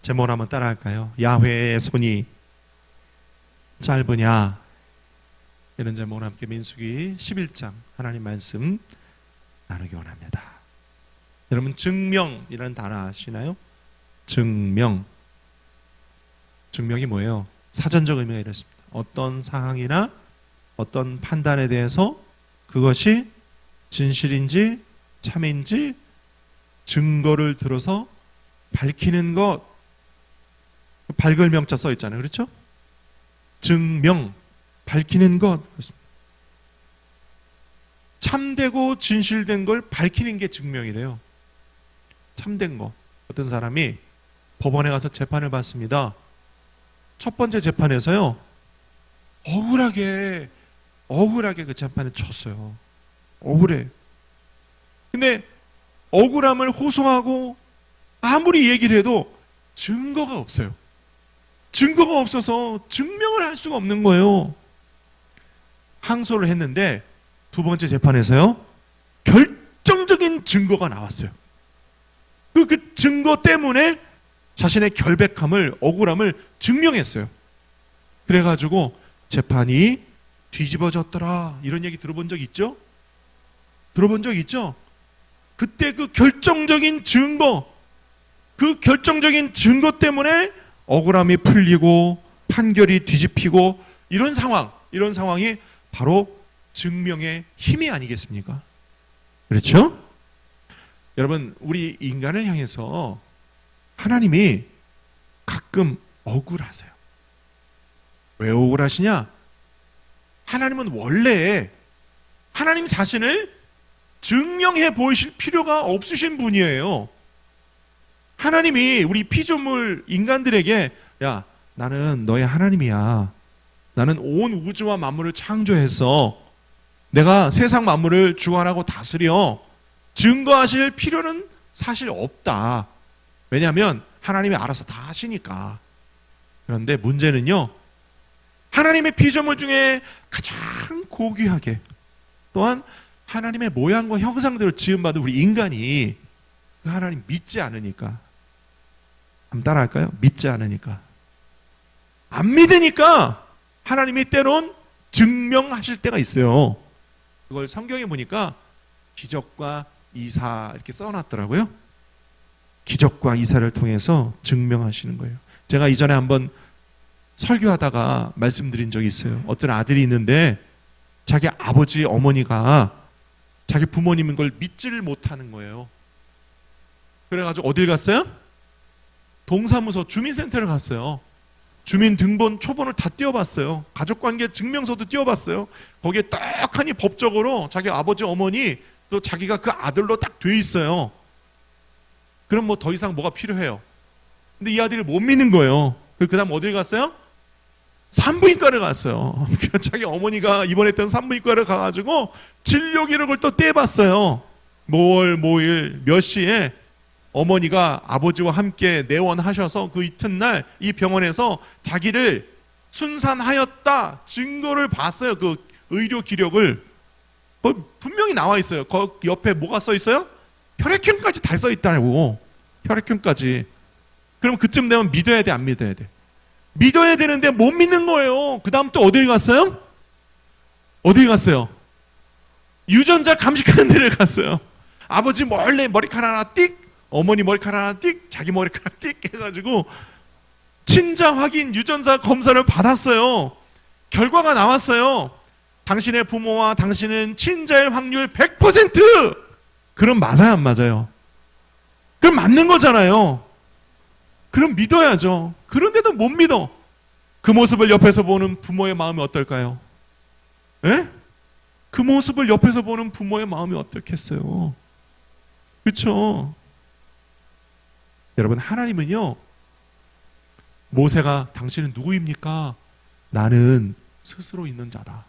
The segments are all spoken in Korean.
제목 한번 따라할까요? 야훼의 손이 짧으냐, 이런 제목으로 함께 민수기 11장 하나님 말씀 나누기 원합니다. 여러분, 증명이라는 단어 아시나요? 증명이 뭐예요? 사전적 의미가 이렇습니다. 어떤 상황이나 어떤 판단에 대해서 그것이 진실인지 참인지 증거를 들어서 밝히는 것. 밝을 명자 써 있잖아요. 그렇죠? 증명, 밝히는 것. 그렇습니다. 참되고 진실된 걸 밝히는 게 증명이래요. 참된 거. 어떤 사람이 법원에 가서 재판을 받습니다. 첫 번째 재판에서요, 억울하게 그 재판에 졌어요. 억울해. 근데 억울함을 호소하고 아무리 얘기를 해도 증거가 없어요. 증거가 없어서 증명을 할 수가 없는 거예요. 항소를 했는데 두 번째 재판에서요, 결정적인 증거가 나왔어요. 그 증거 때문에 자신의 결백함을, 억울함을 증명했어요. 그래가지고 재판이 뒤집어졌더라. 이런 얘기 들어본 적 있죠? 들어본 적 있죠? 그때 그 결정적인 증거 때문에 억울함이 풀리고 판결이 뒤집히고, 이런 상황이 바로 증명의 힘이 아니겠습니까? 그렇죠? 여러분, 우리 인간을 향해서 하나님이 가끔 억울하세요. 왜 억울하시냐? 하나님은 원래 하나님 자신을 증명해 보이실 필요가 없으신 분이에요. 하나님이 우리 피조물 인간들에게, 야, 나는 너의 하나님이야. 나는 온 우주와 만물을 창조해서 내가 세상 만물을 주관하고 다스려. 증거하실 필요는 사실 없다. 왜냐하면 하나님이 알아서 다 하시니까. 그런데 문제는요, 하나님의 피조물 중에 가장 고귀하게, 또한 하나님의 모양과 형상대로 지음받은 우리 인간이 그 하나님 믿지 않으니까. 한번 따라할까요? 믿지 않으니까. 안 믿으니까 하나님이 때론 증명하실 때가 있어요. 그걸 성경에 보니까 기적과 이사 이렇게 써놨더라고요. 기적과 이사를 통해서 증명하시는 거예요. 제가 이전에 한번 설교하다가 말씀드린 적이 있어요. 어떤 아들이 있는데 자기 아버지, 어머니가 자기 부모님인 걸 믿지를 못하는 거예요. 그래가지고 어딜 갔어요? 동사무소, 주민센터를 갔어요. 주민등본 초본을 다 띄워봤어요. 가족관계 증명서도 띄워봤어요. 거기에 떡하니 법적으로 자기 아버지, 어머니, 또 자기가 그 아들로 딱 돼 있어요. 그럼 뭐 더 이상 뭐가 필요해요? 근데 이 아들이 못 믿는 거예요. 그 다음 어딜 갔어요? 산부인과를 갔어요. 자기 어머니가 입원했던 산부인과를 가가지고 진료 기록을 또 떼봤어요. 뭐일 몇 시에 어머니가 아버지와 함께 내원하셔서 그 이튿날 이 병원에서 자기를 순산하였다 증거를 봤어요. 그 의료 기록을 분명히 나와 있어요. 그 옆에 뭐가 써 있어요? 혈액형까지 다 써 있다고. 혈액형까지. 그럼 그쯤 되면 믿어야 돼, 안 믿어야 돼? 믿어야 되는데 못 믿는 거예요. 그 다음 또 어딜 갔어요? 어딜 갔어요? 유전자 감식하는 데를 갔어요. 아버지 몰래 머리카락 하나 띡, 어머니 머리카락 하나 띡, 자기 머리카락 띡 해가지고 친자 확인 유전자 검사를 받았어요. 결과가 나왔어요. 당신의 부모와 당신은 친자일 확률 100%! 그럼 맞아요, 안 맞아요? 그럼 맞는 거잖아요. 그럼 믿어야죠. 그런데도 못 믿어. 그 모습을 옆에서 보는 부모의 마음이 어떨까요? 에? 그 모습을 옆에서 보는 부모의 마음이 어떻겠어요? 그렇죠? 여러분, 하나님은요, 모세가 당신은 누구입니까? 나는 스스로 있는 자다.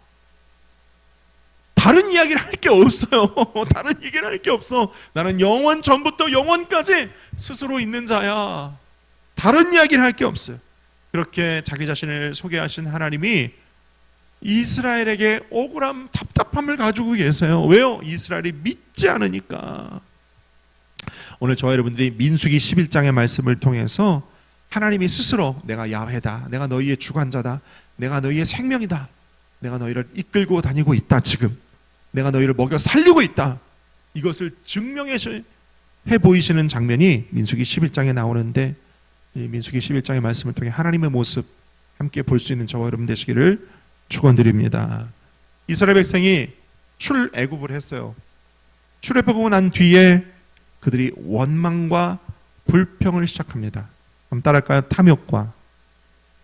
다른 이야기를 할 게 없어요. 다른 얘기를 할 게 없어. 나는 영원 전부터 영원까지 스스로 있는 자야. 다른 이야기를 할 게 없어요. 그렇게 자기 자신을 소개하신 하나님이 이스라엘에게 억울함, 답답함을 가지고 계세요. 왜요? 이스라엘이 믿지 않으니까. 오늘 저와 여러분들이 민수기 11장의 말씀을 통해서 하나님이 스스로 내가 야훼다, 내가 너희의 주관자다, 내가 너희의 생명이다, 내가 너희를 이끌고 다니고 있다, 지금 내가 너희를 먹여 살리고 있다, 이것을 증명해 보이시는 장면이 민수기 11장에 나오는데, 이 민수기 11장의 말씀을 통해 하나님의 모습 함께 볼 수 있는 저와 여러분 되시기를 축원드립니다. 이스라엘 백성이 출애굽을 했어요. 출애굽하고 난 뒤에 그들이 원망과 불평을 시작합니다. 그럼 따라할까요? 탐욕과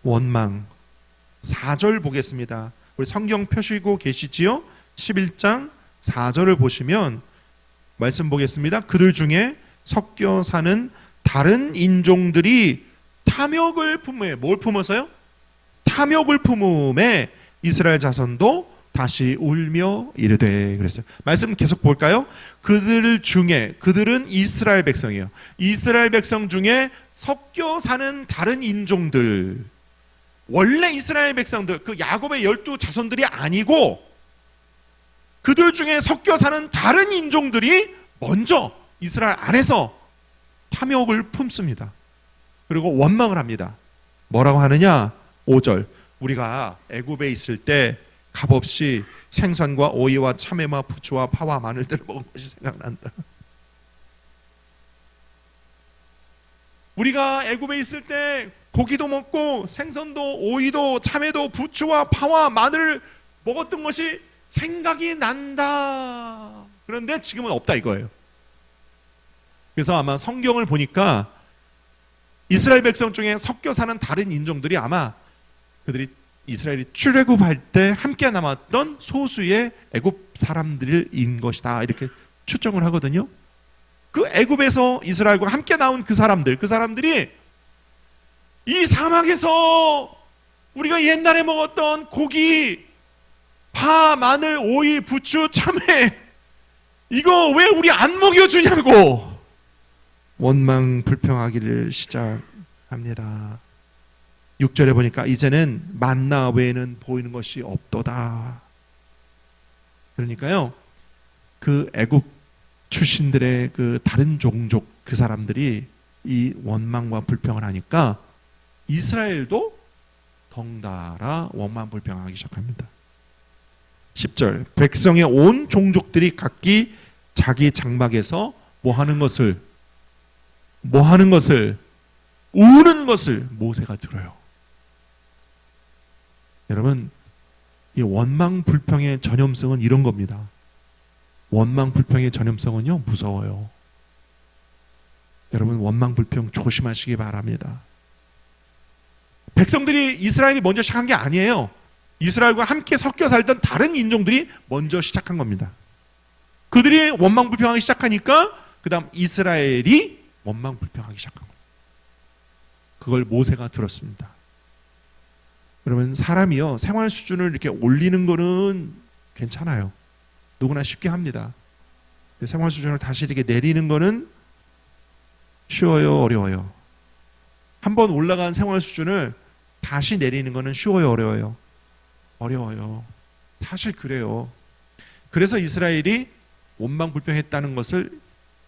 원망. 4절 보겠습니다. 우리 성경 펴시고 계시지요? 11장 4절을 보시면 말씀 보겠습니다. 그들 중에 섞여 사는 다른 인종들이 탐욕을 품음에, 뭘 품어서요? 탐욕을 품음에 이스라엘 자손도 다시 울며 이르되, 그랬어요. 말씀 계속 볼까요? 그들 중에, 그들은 이스라엘 백성이에요. 이스라엘 백성 중에 섞여 사는 다른 인종들, 원래 이스라엘 백성들, 그 야곱의 12 자손들이 아니고 그들 중에 섞여 사는 다른 인종들이 먼저 이스라엘 안에서 탐욕을 품습니다. 그리고 원망을 합니다. 뭐라고 하느냐? 5절. 우리가 애굽에 있을 때 값없이 생선과 오이와 참외와 부추와 파와 마늘들을 먹은 것이 생각난다. 우리가 애굽에 있을 때 고기도 먹고 생선도 오이도 참외도 부추와 파와 마늘을 먹었던 것이 생각이 난다. 그런데 지금은 없다 이거예요. 그래서 아마 성경을 보니까 이스라엘 백성 중에 섞여 사는 다른 인종들이 아마 그들이 이스라엘이 출애굽할 때 함께 남았던 소수의 애굽 사람들인 것이다, 이렇게 추정을 하거든요. 그 애굽에서 이스라엘과 함께 나온 그 사람들이 이 사막에서 우리가 옛날에 먹었던 고기, 파, 마늘, 오이, 부추, 참외, 이거 왜 우리 안 먹여주냐고 원망 불평하기를 시작합니다. 6절에 보니까 이제는 만나 외에는 보이는 것이 없도다. 그러니까요, 그 애굽 출신들의 그 다른 종족 그 사람들이 이 원망과 불평을 하니까 이스라엘도 덩달아 원망 불평하기 시작합니다. 10절. 백성의 온 종족들이 각기 자기 장막에서 뭐 하는 것을 우는 것을 모세가 들어요. 여러분, 이 원망 불평의 전염성은 이런 겁니다. 원망 불평의 전염성은요, 무서워요. 여러분, 원망 불평 조심하시기 바랍니다. 백성들이, 이스라엘이 먼저 시작한 게 아니에요. 이스라엘과 함께 섞여 살던 다른 인종들이 먼저 시작한 겁니다. 그들이 원망 불평하기 시작하니까 그 다음 이스라엘이 원망 불평하기 시작한 겁니다. 그걸 모세가 들었습니다. 여러분, 사람이요, 생활 수준을 이렇게 올리는 거는 괜찮아요. 누구나 쉽게 합니다. 생활 수준을 다시 이렇게 내리는 거는 쉬워요, 어려워요? 한번 올라간 생활 수준을 다시 내리는 거는 쉬워요, 어려워요? 어려워요. 사실 그래요. 그래서 이스라엘이 원망 불평했다는 것을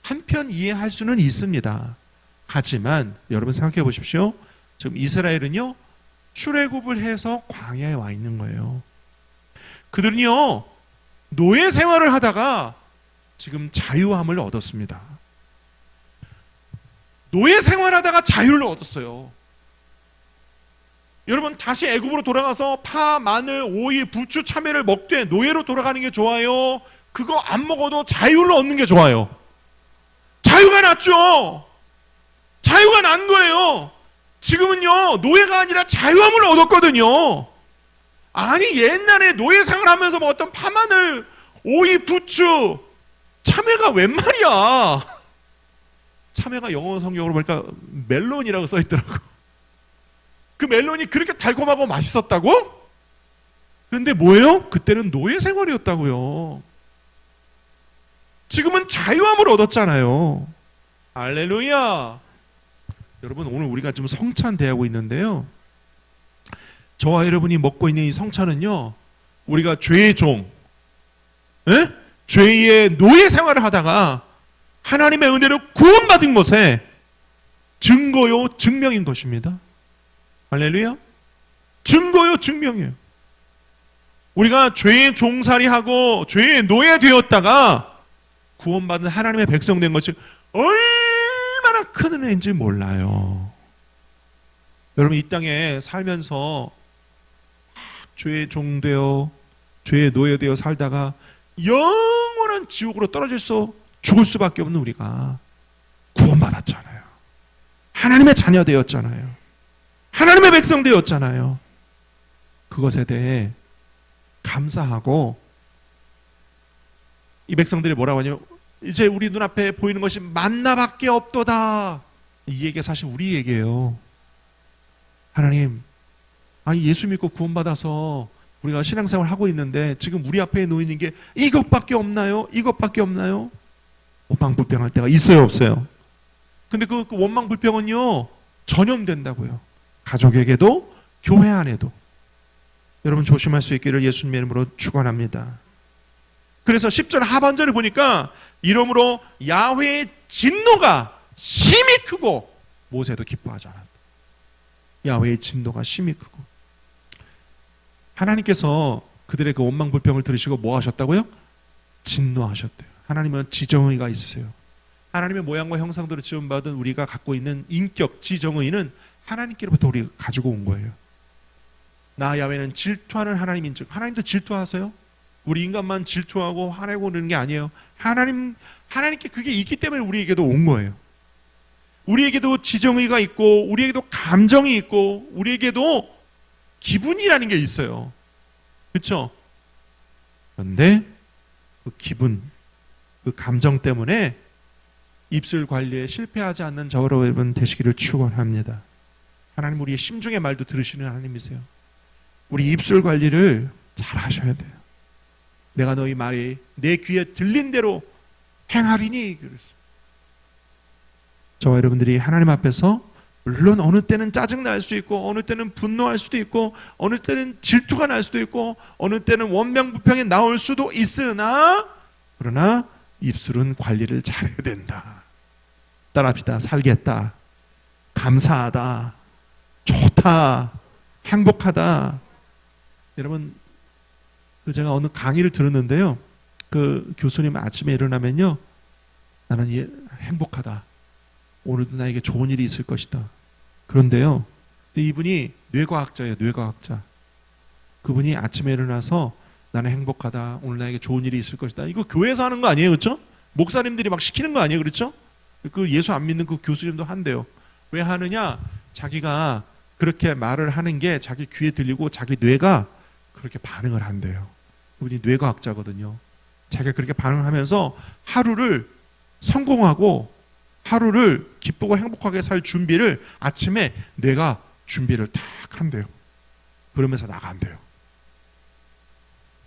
한편 이해할 수는 있습니다. 하지만 여러분 생각해 보십시오. 지금 이스라엘은요, 출애굽을 해서 광야에 와 있는 거예요. 그들은요, 노예 생활을 하다가 지금 자유함을 얻었습니다. 노예 생활하다가 자유를 얻었어요. 여러분, 다시 애굽으로 돌아가서 파, 마늘, 오이, 부추, 참외를 먹되 노예로 돌아가는 게 좋아요? 그거 안 먹어도 자유를 얻는 게 좋아요? 자유가 낫죠. 자유가 난 거예요. 지금은요, 노예가 아니라 자유함을 얻었거든요. 아니, 옛날에 노예 생활하면서 먹었던 파, 마늘, 오이, 부추, 참외가 웬 말이야. 참외가 영어 성경으로 보니까 멜론이라고 써있더라고. 그 멜론이 그렇게 달콤하고 맛있었다고? 그런데 뭐예요? 그때는 노예 생활이었다고요. 지금은 자유함을 얻었잖아요. 할렐루야. 여러분, 오늘 우리가 좀 성찬 대하고 있는데요, 저와 여러분이 먹고 있는 이 성찬은요, 우리가 죄의 종, 죄의 노예 생활을 하다가 하나님의 은혜로 구원받은 것에 증거요, 증명인 것입니다. 할렐루야. 증거요, 증명이에요. 우리가 죄의 종살이하고 죄의 노예 되었다가 구원받은 하나님의 백성 된 것이 얼마나 큰 은혜인지 몰라요. 여러분, 이 땅에 살면서 죄의 종되어 죄의 노예되어 살다가 영원한 지옥으로 떨어져서 죽을 수밖에 없는 우리가 구원받았잖아요. 하나님의 자녀 되었잖아요. 하나님의 백성 되었잖아요. 그것에 대해 감사하고, 이 백성들이 뭐라고 하냐면 이제 우리 눈앞에 보이는 것이 만나밖에 없도다. 이 얘기가 사실 우리 얘기예요. 하나님, 아니 예수 믿고 구원받아서 우리가 신앙생활 하고 있는데 지금 우리 앞에 놓이는 게 이것밖에 없나요? 이것밖에 없나요? 원망불평할 때가 있어요, 없어요? 근데 그 원망불평은요 전염된다고요. 가족에게도 교회 안에도. 여러분 조심할 수 있기를 예수님의 이름으로 축원합니다. 그래서 10절 하반절을 보니까 이러므로 야훼의 진노가 심히 크고 모세도 기뻐하지 않았다. 야훼의 진노가 심히 크고. 하나님께서 그들의 그 원망불평을 들으시고 뭐 하셨다고요? 진노하셨대요. 하나님은 지정의가 있으세요. 하나님의 모양과 형상대로 지음받은 우리가 갖고 있는 인격, 지정의는 하나님께로부터 우리가 가지고 온 거예요. 나 야훼는 질투하는 하나님인 즉, 하나님도 질투하세요? 우리 인간만 질투하고 화내고 그러는 게 아니에요. 하나님께 그게 있기 때문에 우리에게도 온 거예요. 우리에게도 지정의가 있고, 우리에게도 감정이 있고, 우리에게도 기분이라는 게 있어요. 그렇죠? 그런데 그 기분, 그 감정 때문에 입술 관리에 실패하지 않는 저와 여러분 되시기를 축원합니다. 하나님 우리의 심중의 말도 들으시는 하나님이세요. 우리 입술 관리를 잘 하셔야 돼요. 내가 너희 말이 내 귀에 들린 대로 행하리니 그랬어요. 저와 여러분들이 하나님 앞에서 물론 어느 때는 짜증날 수 있고, 어느 때는 분노할 수도 있고, 어느 때는 질투가 날 수도 있고, 어느 때는 원망불평이 나올 수도 있으나, 그러나 입술은 관리를 잘해야 된다. 따라합시다. 살겠다, 감사하다, 좋다, 행복하다. 여러분, 제가 어느 강의를 들었는데요, 그 교수님 아침에 일어나면요, 나는 행복하다, 오늘도 나에게 좋은 일이 있을 것이다. 그런데요, 이분이 뇌과학자예요. 뇌과학자. 그분이 아침에 일어나서 나는 행복하다, 오늘 나에게 좋은 일이 있을 것이다. 이거 교회에서 하는 거 아니에요, 그렇죠? 목사님들이 막 시키는 거 아니에요, 그렇죠? 그 예수 안 믿는 그 교수님도 한대요. 왜 하느냐? 자기가 그렇게 말을 하는 게 자기 귀에 들리고 자기 뇌가 그렇게 반응을 한대요. 그분이 뇌과학자거든요. 자기가 그렇게 반응을 하면서 하루를 성공하고 하루를 기쁘고 행복하게 살 준비를 아침에 뇌가 준비를 탁 한대요. 그러면서 나간대요.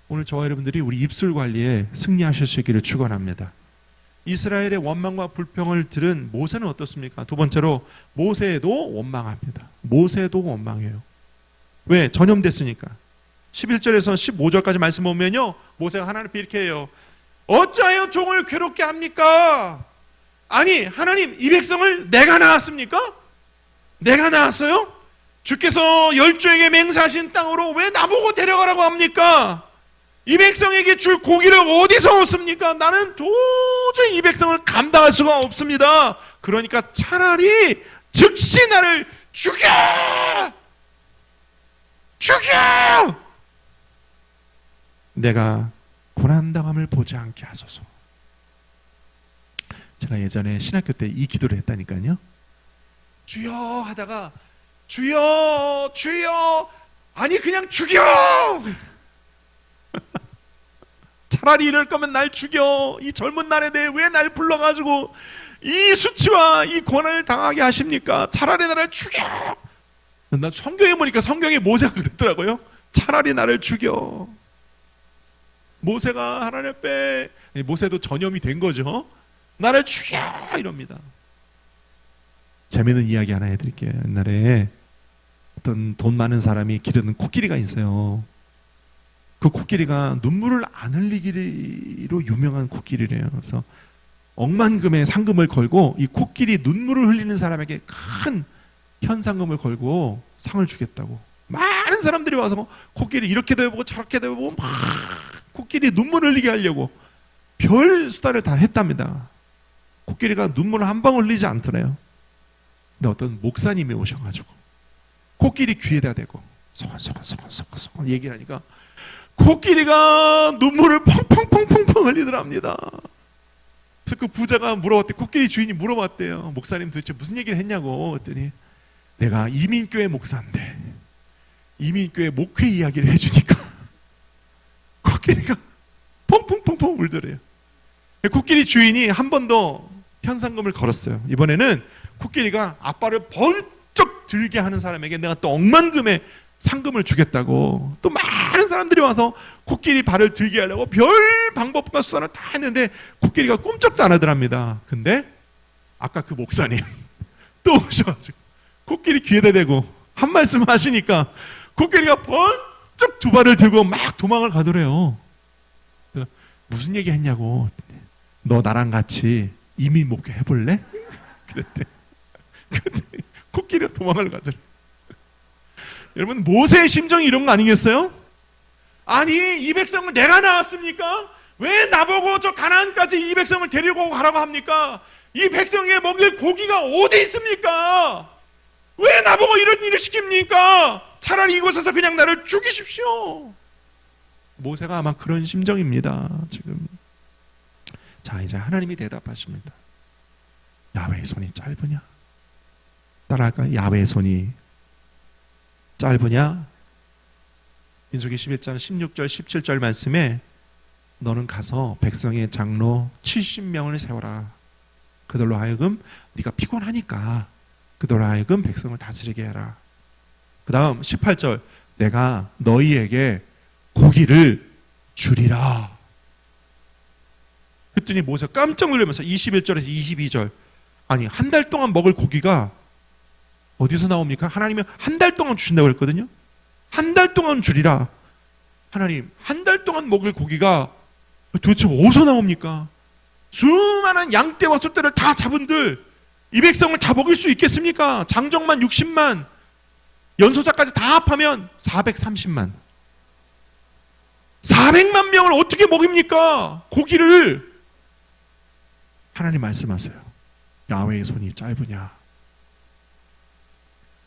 오늘 저와 여러분들이 우리 입술 관리에 승리하실 수 있기를 축원합니다. 이스라엘의 원망과 불평을 들은 모세는 어떻습니까? 두 번째로 모세도 원망합니다. 모세도 원망해요. 왜? 전염됐으니까. 11절에서 15절까지 말씀 보면요, 모세가 하나님 앞에 이렇게 해요. 어찌하여 종을 괴롭게 합니까? 아니 하나님, 이 백성을 내가 낳았습니까? 내가 낳았어요? 주께서 열조에게 맹세하신 땅으로 왜 나보고 데려가라고 합니까? 이 백성에게 줄 고기를 어디서 얻습니까? 나는 도저히 이 백성을 감당할 수가 없습니다. 그러니까 차라리 즉시 나를 죽여! 죽여! 내가 고난당함을 보지 않게 하소서. 제가 예전에 신학교 때 이 기도를 했다니까요. 주여 하다가 주여 주여, 아니 그냥 죽여! 차라리 이럴 거면 날 죽여. 이 젊은 날에 대해 왜 날 불러가지고 이 수치와 이 고난을 당하게 하십니까? 차라리 나를 죽여. 나 성경에 보니까 성경에 모세가 그랬더라고요. 차라리 나를 죽여. 모세가 하나님 앞에, 모세도 전염이 된 거죠. 나를 죽여 이럽니다. 재미있는 이야기 하나 해드릴게요. 옛날에 어떤 돈 많은 사람이 기르는 코끼리가 있어요. 그 코끼리가 눈물을 안 흘리기로 유명한 코끼리래요. 그래서 억만금의 상금을 걸고 이 코끼리 눈물을 흘리는 사람에게 큰 현상금을 걸고 상을 주겠다고. 많은 사람들이 와서 코끼리 이렇게도 해보고 저렇게도 해보고 막 코끼리 눈물 흘리게 하려고 별 수단을 다 했답니다. 코끼리가 눈물을 한 방울 흘리지 않더래요. 근데 어떤 목사님이 오셔가지고 코끼리 귀에다 대고 소곤소곤 얘기를 하니까 코끼리가 눈물을 펑펑펑펑펑 흘리더랍니다. 그래서 그 부자가 물어봤대. 코끼리 주인이 물어봤대요. 목사님 도대체 무슨 얘기를 했냐고. 그랬더니 내가 이민교회 목사인데 이민교회 목회 이야기를 해주니까 코끼리가 펑펑펑펑 울더래요. 코끼리 주인이 한 번 더 현상금을 걸었어요. 이번에는 코끼리가 아빠를 번쩍 들게 하는 사람에게 내가 또 억만금의 상금을 주겠다고. 또 많은 사람들이 와서 코끼리 발을 들게 하려고 별 방법과 수단을 다 했는데 코끼리가 꿈쩍도 안 하더랍니다. 근데 아까 그 목사님 또 오셔가지고 코끼리 귀에다 대고 한 말씀 하시니까 코끼리가 번쩍 두 발을 들고 막 도망을 가더래요. 무슨 얘기 했냐고. 너 나랑 같이 이민 목회 해볼래? 그랬대. 코끼리가 도망을 가더래. 여러분, 모세의 심정이 이런 거 아니겠어요? 아니, 이 백성을 내가 낳았습니까? 왜 나보고 저 가나안까지 이 백성을 데리고 가라고 합니까? 이 백성에 먹일 고기가 어디 있습니까? 왜 나보고 이런 일을 시킵니까? 차라리 이곳에서 그냥 나를 죽이십시오. 모세가 아마 그런 심정입니다. 지금. 자, 이제 하나님이 대답하십니다. 야훼의 손이 짧으냐? 따라할까요? 야훼의 손이 짧으냐? 민수기 11장 16절 17절 말씀에 너는 가서 백성의 장로 70명을 세워라. 그들로 하여금 네가 피곤하니까 그들로 하여금 백성을 다스리게 해라. 그 다음 18절 내가 너희에게 고기를 주리라. 그랬더니 모세가 깜짝 놀라면서 21절에서 22절 아니 한 달 동안 먹을 고기가 어디서 나옵니까? 하나님이 한 달 동안 주신다고 그랬거든요. 한 달 동안 주리라. 하나님 한 달 동안 먹을 고기가 도대체 어디서 나옵니까? 수많은 양떼와 소떼를 다 잡은들 이 백성을 다 먹일 수 있겠습니까? 장정만 60만 연소자까지 다 합하면 430만 400만 명을 어떻게 먹입니까? 고기를. 하나님 말씀하세요. 야훼의 손이 짧으냐?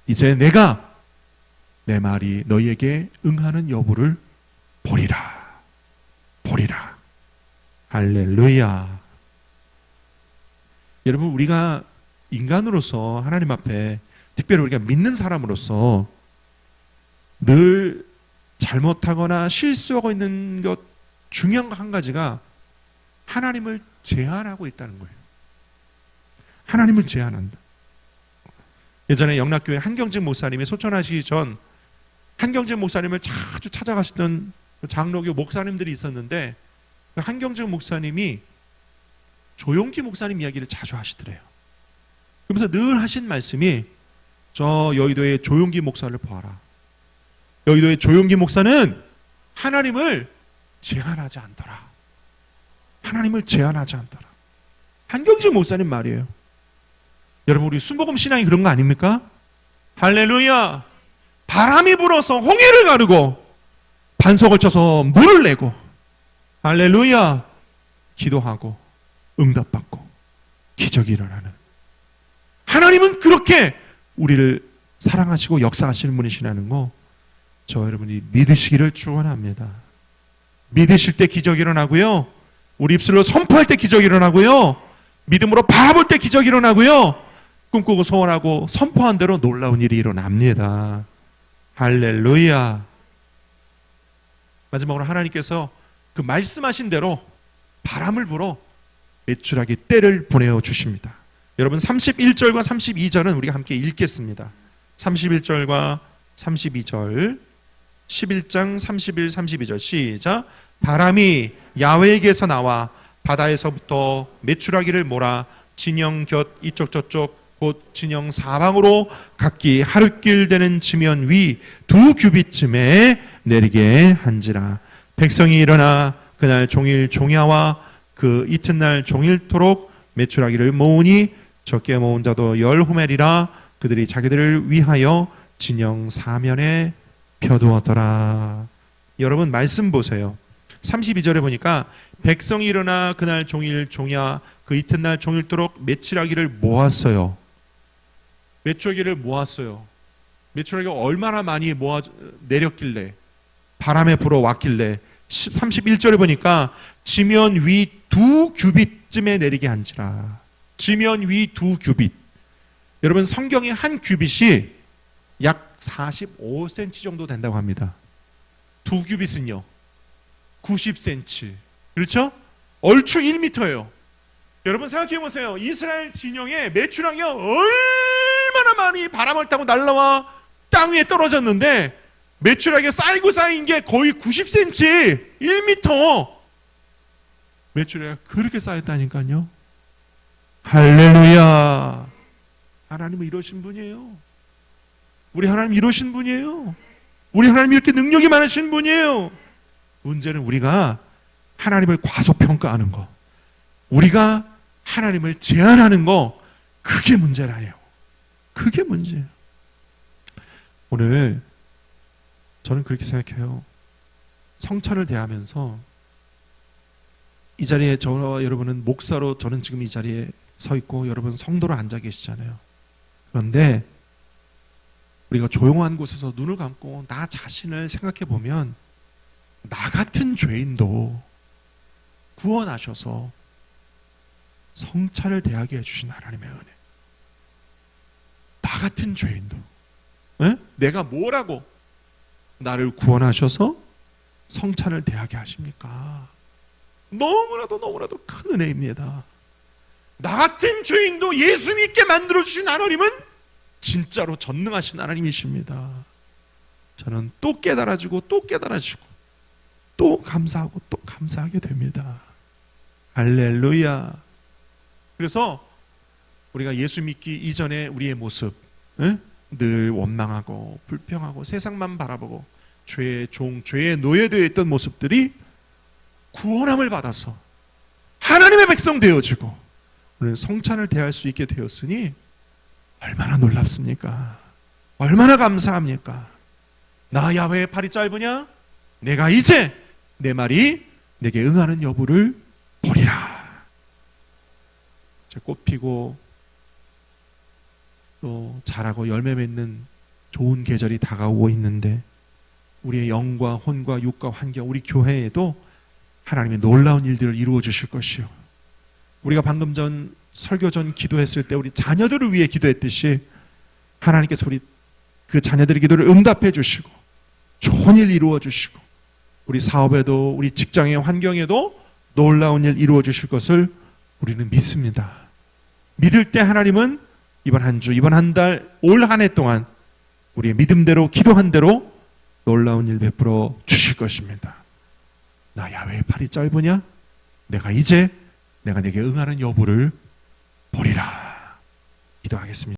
이제 내가 내 말이 너희에게 응하는 여부를 보리라. 보리라. 할렐루야. 여러분, 우리가 인간으로서 하나님 앞에 특별히 우리가 믿는 사람으로서 늘 잘못하거나 실수하고 있는 것 중요한 거 한 가지가 하나님을 제한하고 있다는 거예요. 하나님을 제한한다. 예전에 영락교회 한경직 목사님이 소천하시기 전 한경직 목사님을 자주 찾아가시던 장로교 목사님들이 있었는데 한경직 목사님이 조용기 목사님 이야기를 자주 하시더래요. 그러면서 늘 하신 말씀이 저 여의도의 조용기 목사를 보아라. 여의도의 조용기 목사는 하나님을 제한하지 않더라. 하나님을 제한하지 않더라. 한경직 목사님 말이에요. 여러분, 우리 순복음 신앙이 그런 거 아닙니까? 할렐루야. 바람이 불어서 홍해를 가르고 반석을 쳐서 물을 내고 할렐루야. 기도하고 응답받고 기적이 일어나는 하나님은 그렇게 우리를 사랑하시고 역사하시는 분이시라는 거 저 여러분이 믿으시기를 축원합니다. 믿으실 때 기적이 일어나고요. 우리 입술로 선포할 때 기적이 일어나고요. 믿음으로 바라볼 때 기적이 일어나고요. 꿈꾸고 소원하고 선포한 대로 놀라운 일이 일어납니다. 할렐루야. 마지막으로 하나님께서 그 말씀하신 대로 바람을 불어 매출하기 때를 보내어 주십니다. 여러분 31절과 32절은 우리가 함께 읽겠습니다. 31절과 32절 11장 31, 32절 시작. 바람이 야훼에게서 나와 바다에서부터 메추라기를 몰아 진영 곁 이쪽 저쪽 곧 진영 사방으로 각기 하룻길 되는 지면 위 2규빗쯤에 내리게 한지라. 백성이 일어나 그날 종일 종야와 그 이튿날 종일토록 메추라기를 모으니 적게 모은 자도 10호멜이라 그들이 자기들을 위하여 진영 사면에 펴두었더라. 여러분 말씀 보세요. 32절에 보니까 백성이 일어나 그날 종일 종야 그 이튿날 종일도록 메추라기를 모았어요. 메추라기를 모았어요. 메추라기가 얼마나 많이 모아 내렸길래, 바람에 불어왔길래 31절에 보니까 지면 위 2규빗쯤에 내리게 한지라. 지면 위 2규빗. 여러분 성경의 한 규빗이 약 45cm 정도 된다고 합니다. 2규빗은요 90cm. 그렇죠? 얼추 1m예요. 여러분 생각해 보세요. 이스라엘 진영에 메추라기가 얼마나 많이 바람을 타고 날라와 땅 위에 떨어졌는데 메추라기가 쌓이고 쌓인 게 거의 90cm, 1m. 메추라기가 그렇게 쌓였다니까요. 할렐루야. 하나님은 이러신 분이에요. 우리 하나님 이러신 분이에요. 우리 하나님 이렇게 능력이 많으신 분이에요. 문제는 우리가 하나님을 과소평가하는 거, 우리가 하나님을 제한하는 거, 그게 문제라요. 그게 문제예요. 오늘 저는 그렇게 생각해요. 성찬을 대하면서 이 자리에 저와 여러분은 목사로, 저는 지금 이 자리에 서 있고 여러분 성도로 앉아 계시잖아요. 그런데 우리가 조용한 곳에서 눈을 감고 나 자신을 생각해 보면 나 같은 죄인도 구원하셔서 성찬을 대하게 해주신 하나님의 은혜. 나 같은 죄인도, 내가 뭐라고 나를 구원하셔서 성찬을 대하게 하십니까? 너무나도 큰 은혜입니다. 나 같은 죄인도 예수 믿게 만들어주신 하나님은 진짜로 전능하신 하나님이십니다. 저는 또 깨달아지고 또 깨달아지고 또 감사하고 또 감사하게 됩니다. 할렐루야. 그래서 우리가 예수 믿기 이전에 우리의 모습, 늘 원망하고 불평하고 세상만 바라보고 죄의 종, 죄의 노예되어 있던 모습들이 구원함을 받아서 하나님의 백성 되어지고 오늘 성찬을 대할 수 있게 되었으니 얼마나 놀랍습니까? 얼마나 감사합니까? 나 야훼의 팔이 짧으냐? 내가 이제 내 말이 내게 응하는 여부를 보리라. 꽃피고 또 자라고 열매 맺는 좋은 계절이 다가오고 있는데 우리의 영과 혼과 육과 환경, 우리 교회에도 하나님의 놀라운 일들을 이루어 주실 것이요. 우리가 방금 전 설교 전 기도했을 때 우리 자녀들을 위해 기도했듯이 하나님께서 우리 그 자녀들의 기도를 응답해 주시고 좋은 일 이루어 주시고 우리 사업에도 우리 직장의 환경에도 놀라운 일 이루어 주실 것을 우리는 믿습니다. 믿을 때 하나님은 이번 한 주, 이번 한 달, 올 한 해 동안 우리의 믿음대로 기도한 대로 놀라운 일 베풀어 주실 것입니다. 나 야훼의 팔이 짧으냐? 내가 이제 내가 내게 응하는 여부를 보리라. 기도하겠습니다.